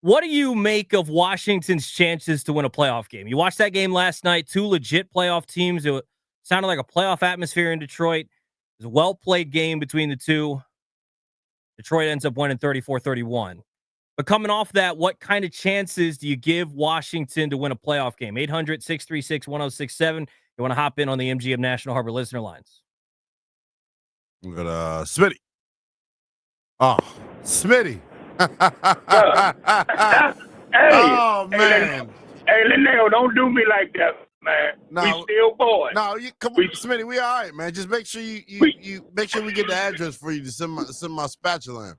What do you make of Washington's chances to win a playoff game? You watched that game last night, two legit playoff teams. It sounded like a playoff atmosphere in Detroit. It was a well-played game between the two. Detroit ends up winning 34-31. But coming off that, what kind of chances do you give Washington to win a playoff game? 800-636-1067. You want to hop in on the MGM National Harbor listener lines. We got Smitty. Oh, Smitty. Oh man. Hey, Lynell, don't do me like that, man. No, we still boys. No, you come on, Smitty. We all right, man. Just make sure you make sure we get the address for you to send my spatula in.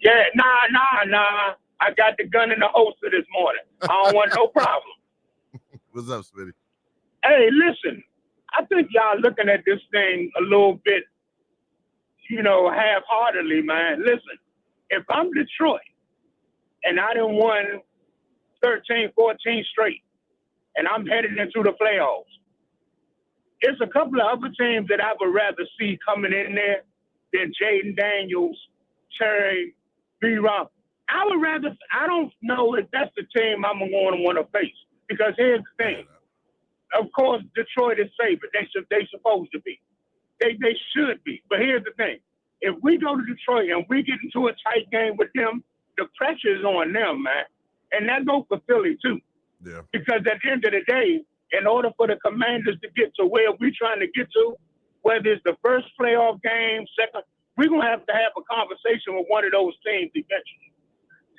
Yeah, nah. I got the gun in the holster this morning. I don't want no problem. What's up, Smitty? Hey, listen. I think y'all looking at this thing a little bit, half-heartedly, man. Listen, if I'm Detroit and I done won 13, 14 straight, and I'm headed into the playoffs, it's a couple of other teams that I would rather see coming in there than Jayden Daniels, Terry, B-Rob. I don't know if that's the team I'm going to want to face. Because here's the thing. Of course, Detroit is favored. They supposed to be. They should be. But here's the thing. If we go to Detroit and we get into a tight game with them, the pressure is on them, man. And that goes for Philly, too. Yeah. Because at the end of the day, in order for the Commanders to get to where we're trying to get to, whether it's the first playoff game, second, we're going to have a conversation with one of those teams eventually.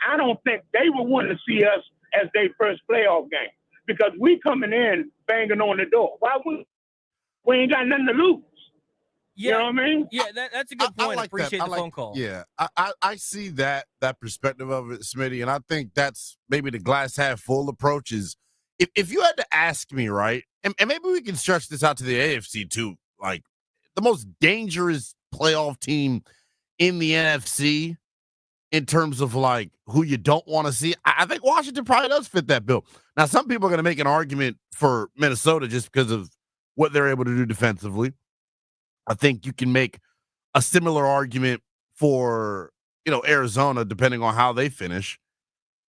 I don't think they would want to see us as their first playoff game because we coming in banging on the door. Why we ain't got nothing to lose? Yeah, you know what I mean? Yeah, that's a good point. I like appreciate the phone call. Yeah, I see that perspective of it, Smitty, and I think that's maybe the glass half full approach is if you had to ask me, right, and maybe we can stretch this out to the AFC too, like the most dangerous playoff team in the NFC in terms of like who you don't want to see. I think Washington probably does fit that bill. Now, some people are going to make an argument for Minnesota just because of what they're able to do defensively. I think you can make a similar argument for, Arizona, depending on how they finish.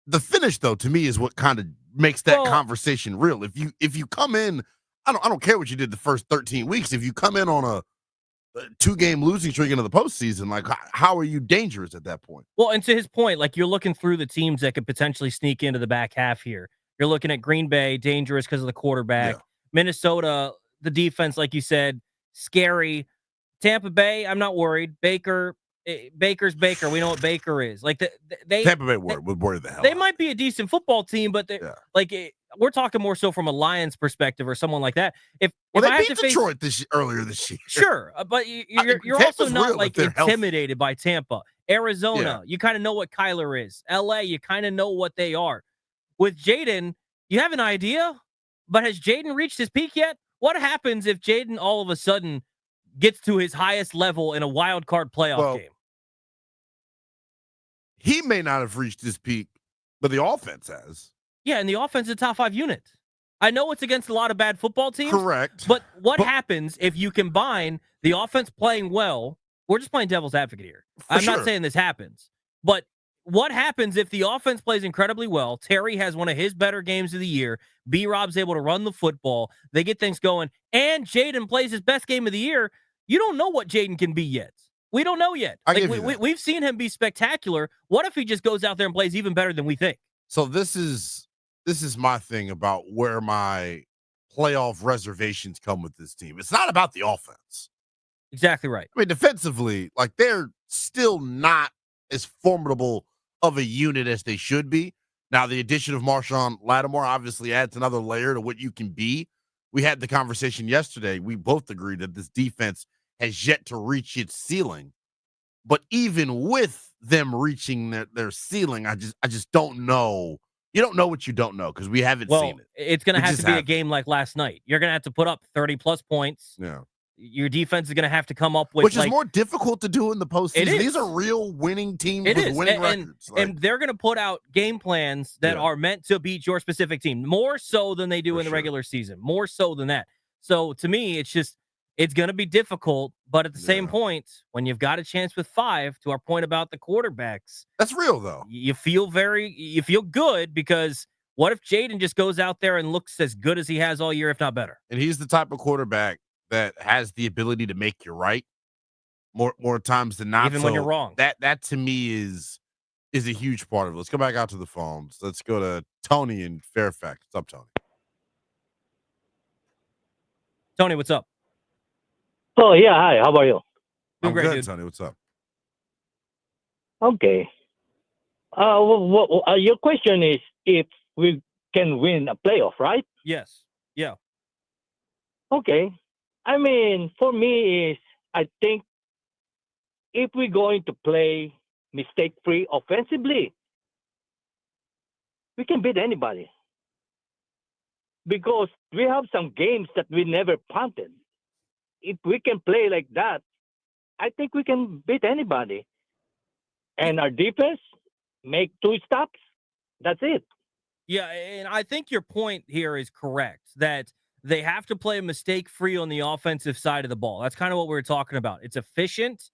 The finish, though, to me, is what kind of makes that conversation real. If you come in, I don't care what you did the first 13 weeks. If you come in on a 2-game losing streak into the postseason, like how are you dangerous at that point? Well, and to his point, like you're looking through the teams that could potentially sneak into the back half here. You're looking at Green Bay, dangerous because of the quarterback. Yeah. Minnesota, the defense, like you said, scary. Tampa Bay, I'm not worried. Baker's Baker. We know what Baker is. Like they Tampa Bay would worry the hell. They might be a decent football team, but we're talking more so from a Lions perspective or someone like that. If they I beat Detroit earlier this year, sure, but you're also not like intimidated by Tampa. Arizona, you kind of know what Kyler is. LA, you kind of know what they are. With Jayden, you have an idea, but has Jayden reached his peak yet? What happens if Jayden all of a sudden gets to his highest level in a wild card playoff game? He may not have reached his peak, but the offense has. Yeah, and the offense is a top 5 unit. I know it's against a lot of bad football teams. Correct. But what happens if you combine the offense playing well? We're just playing devil's advocate here. I'm not saying this happens. But what happens if the offense plays incredibly well? Terry has one of his better games of the year. B-Rob's able to run the football. They get things going. And Jayden plays his best game of the year. You don't know what Jayden can be yet. We don't know yet. We've seen him be spectacular. What if he just goes out there and plays even better than we think? So this is my thing about where my playoff reservations come with this team. It's not about the offense. Exactly right. I mean, defensively, like they're still not as formidable of a unit as they should be. Now, the addition of Marshawn Lattimore obviously adds another layer to what you can be. We had the conversation yesterday. We both agreed that this defense has yet to reach its ceiling. But even with them reaching their ceiling, I just don't know. You don't know what you don't know because we haven't seen it. It's going to have to be a game like last night. You're going to have to put up 30-plus points. Yeah. Your defense is going to have to come up with... Which is more difficult to do in the postseason. These are real winning teams with winning records. And they're going to put out game plans that are meant to beat your specific team, more so than they do in the regular season, more so than that. So, to me, it's just... it's going to be difficult. But at the same point, when you've got a chance with 5, to our point about the quarterbacks, that's real though. You feel good, because what if Jayden just goes out there and looks as good as he has all year, if not better? And he's the type of quarterback that has the ability to make you right more times than not. Even when you're wrong. That to me is a huge part of it. Let's go back out to the phones. Let's go to Tony in Fairfax. What's up, Tony? Tony, what's up? Oh, yeah. Hi. How are you? I'm great, good, dude. Tony. What's up? Okay. Your question is if we can win a playoff, right? Yes. Yeah. Okay. I mean, for me, is I think if we're going to play mistake-free offensively, we can beat anybody. Because we have some games that we never punted. If we can play like that, I think we can beat anybody. And our defense, make 2 stops. That's it. Yeah, and I think your point here is correct, that they have to play mistake-free on the offensive side of the ball. That's kind of what we were talking about. It's efficient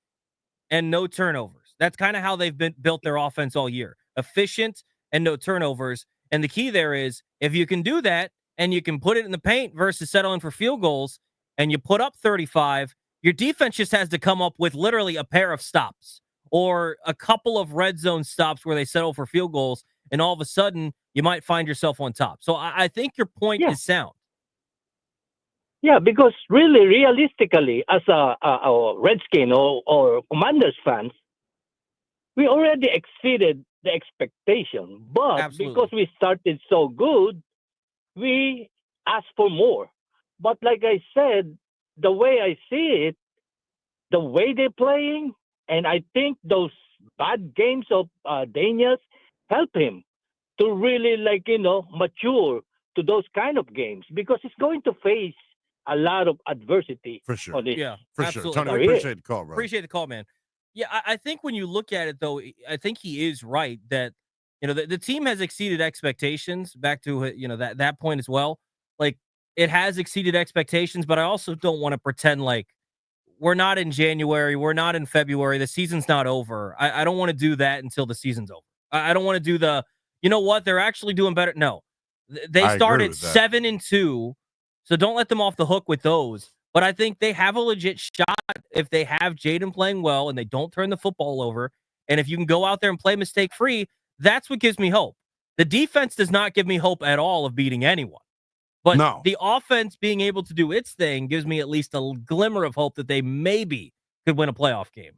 and no turnovers. That's kind of how they've built their offense all year. Efficient and no turnovers. And the key there is, if you can do that and you can put it in the paint versus settling for field goals, and you put up 35, your defense just has to come up with literally a pair of stops or a couple of red zone stops where they settle for field goals, and all of a sudden you might find yourself on top. So I think your point is sound. Yeah, because really, realistically, as a Redskin or Commanders fans, we already exceeded the expectation. But Absolutely. Because we started so good, we asked for more. But like I said, the way I see it, the way they're playing, and I think those bad games of Daniels help him to really, mature to those kind of games, because he's going to face a lot of adversity. For sure. Yeah, for absolutely. sure. Tony, we appreciate the call, bro. Appreciate the call, man. Yeah, I think when you look at it, though, I think he is right that, the team has exceeded expectations, back to, that point as well. Like, it has exceeded expectations, but I also don't want to pretend like we're not in January, we're not in February, the season's not over. I don't want to do that until the season's over. I don't want to do they're actually doing better. No, they started 7-2, so don't let them off the hook with those. But I think they have a legit shot if they have Jayden playing well and they don't turn the football over. And if you can go out there and play mistake-free, that's what gives me hope. The defense does not give me hope at all of beating anyone. But the offense being able to do its thing gives me at least a glimmer of hope that they maybe could win a playoff game.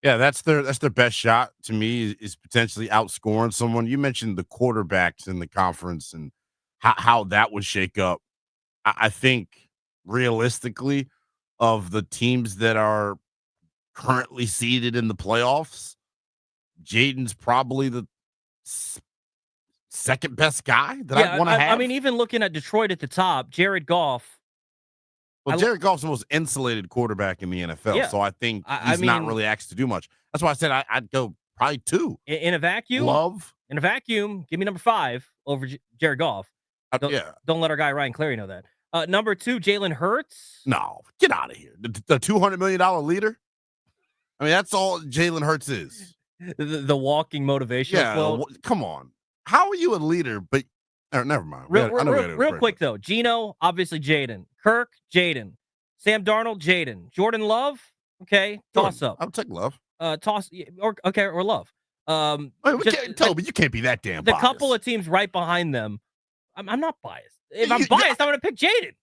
Yeah, that's their best shot to me, is potentially outscoring someone. You mentioned the quarterbacks in the conference and how that would shake up. I think realistically, of the teams that are currently seeded in the playoffs, Jayden's probably the second best guy that I'd want to have. I mean, even looking at Detroit at the top, Jared Goff. Well, Jared Goff's the most insulated quarterback in the NFL, so I think he's not really asked to do much. That's why I said I'd go probably 2. In a vacuum? In a vacuum, give me number 5 over Jared Goff. Don't let our guy Ryan Clary know that. Number 2, Jalen Hurts. No, get out of here. The $200 million leader? I mean, that's all Jalen Hurts is. The walking motivational quote. Come on. How are you a leader? But never mind. Real quick, though. Geno, obviously Jayden. Kirk, Jayden. Sam Darnold, Jayden. Jordan Love, okay, toss up. I'll take Love. Or Love. Tobi, you can't be that damn biased. The couple of teams right behind them, I'm not biased. If I'm biased, I'm going to pick Jayden.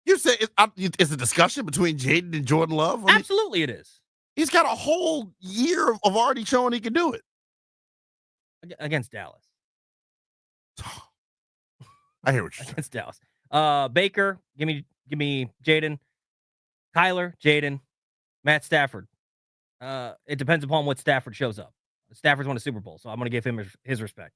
You say it's a discussion between Jayden and Jordan Love? Absolutely it is. He's got a whole year of already showing he can do it. Against Dallas. I hear what you're saying. Against Dallas. Baker, give me Jayden. Kyler, Jayden. Matt Stafford. It depends upon what Stafford shows up. Stafford's won a Super Bowl, so I'm going to give him his respect.